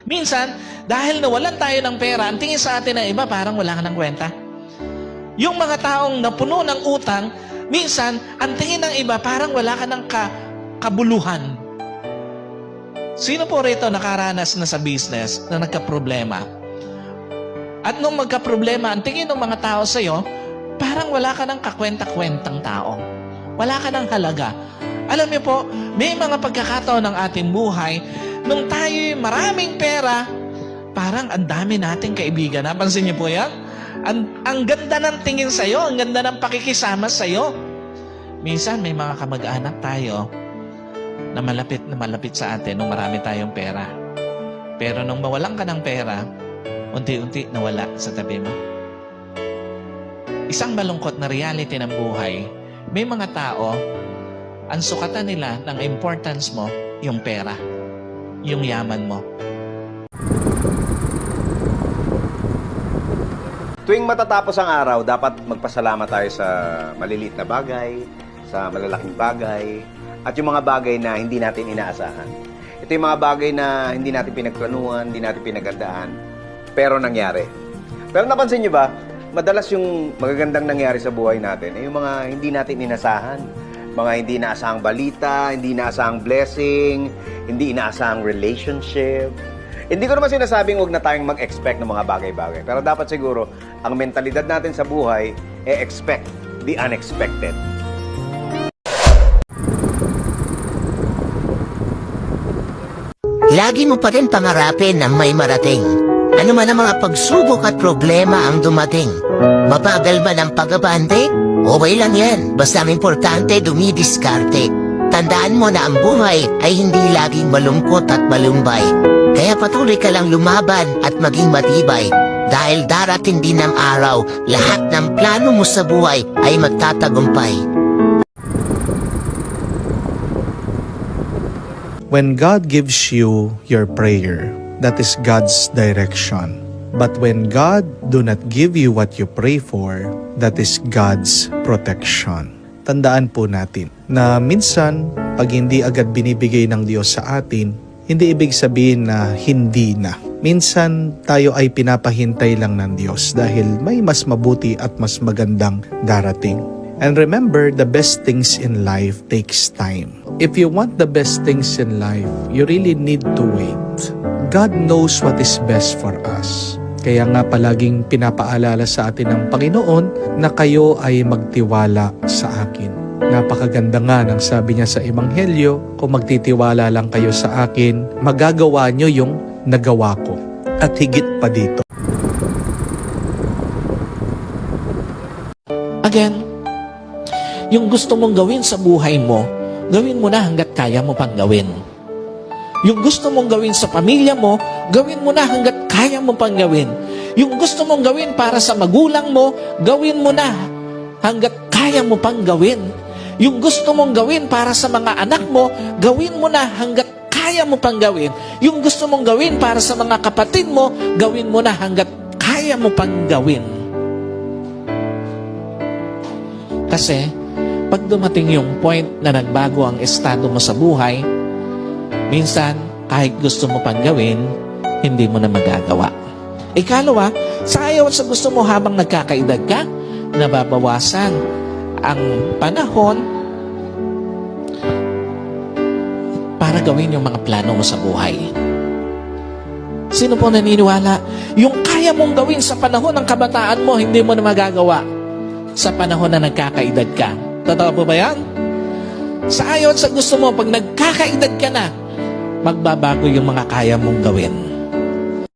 Minsan, dahil nawalan tayo ng pera, ang tingin sa atin ng iba, parang wala ka ng kwenta. Yung mga taong napuno ng utang, minsan, ang tingin ng iba, parang wala ka ng kabuluhan. Sino po rito nakaranas na sa business na nagka-problema? At nung magka-problema, ang tingin ng mga tao sa'yo, parang wala ka ng kakwenta-kwentang tao. Wala ka ng halaga. Alam niyo po, may mga pagkakataon ng ating buhay, nung tayo'y maraming pera, parang ang dami nating kaibigan. Napansin niyo po yan? Ang ganda ng tingin sa'yo, ang ganda ng pakikisama sa'yo. Minsan may mga kamag-anak tayo na malapit sa atin nung marami tayong pera. Pero nung mawalan ka ng pera, unti-unti nawala sa tabi mo. Isang malungkot na reality ng buhay, may mga tao, ang sukatan nila ng importance mo, yung pera, yung yaman mo. Tuwing matatapos ang araw, dapat magpasalamat tayo sa maliliit na bagay, sa malalaking bagay, at yung mga bagay na hindi natin inaasahan. Ito yung mga bagay na hindi natin pinagplanuhan, hindi natin pinagandaan, pero nangyari. Pero napansin nyo ba, madalas yung magagandang nangyari sa buhay natin ay yung mga hindi natin inasahan. Mga hindi inaasahang balita, hindi inaasahang blessing, hindi inaasahang relationship. Hindi ko naman sinasabing huwag na tayong mag-expect ng mga bagay-bagay. Pero dapat siguro, ang mentalidad natin sa buhay, expect the unexpected. Lagi mo pa rin pangarapin na may marating. Ano man ang mga pagsubok at problema ang dumating. Mabagal man ang pag-abante? Okay lang yan. Basta ang importante dumidiskarte. Tandaan mo na ang buhay ay hindi laging malungkot at malumbay. Kaya patuloy ka lang lumaban at maging matibay. Dahil darating din ang araw, lahat ng plano mo sa buhay ay magtatagumpay. When God gives you your prayer, that is God's direction. But when God do not give you what you pray for, that is God's protection. Tandaan po natin na minsan, pag hindi agad binibigay ng Diyos sa atin, hindi ibig sabihin na hindi na. Minsan, tayo ay pinapahintay lang ng Diyos dahil may mas mabuti at mas magandang darating. And remember, the best things in life takes time. If you want the best things in life, you really need to wait. God knows what is best for us. Kaya nga palaging pinapaalala sa atin ng Panginoon na kayo ay magtiwala sa akin. Napakaganda nga ng sabi niya sa Ebanghelyo, kung magtitiwala lang kayo sa akin, magagawa nyo yung nagawa ko. At higit pa dito. Again, yung gusto mong gawin sa buhay mo, gawin mo na hanggat kaya mo pang gawin. Yung gusto mong gawin sa pamilya mo, gawin mo na hanggat kaya mo pang gawin. Yung gusto mong gawin para sa magulang mo, gawin mo na hanggat kaya mo pang gawin. Yung gusto mong gawin para sa mga anak mo, gawin mo na hanggat kaya mo pang gawin. Yung gusto mong gawin para sa mga kapatid mo, gawin mo na hanggat kaya mo pang gawin. Kasi, pag dumating yung point na nagbago ang estado mo sa buhay, minsan, kahit gusto mo pang gawin, hindi mo na magagawa. Ikalawa, sa ayaw at sa gusto mo habang nagkakaedad ka, nababawasan ang panahon para gawin yung mga plano mo sa buhay. Sino po naniniwala? Yung kaya mong gawin sa panahon ng kabataan mo, hindi mo na magagawa sa panahon na nagkakaedad ka. Totoo po ba yan? Sa ayaw at sa gusto mo, pag nagkakaedad ka na, magbabago yung mga kaya mong gawin.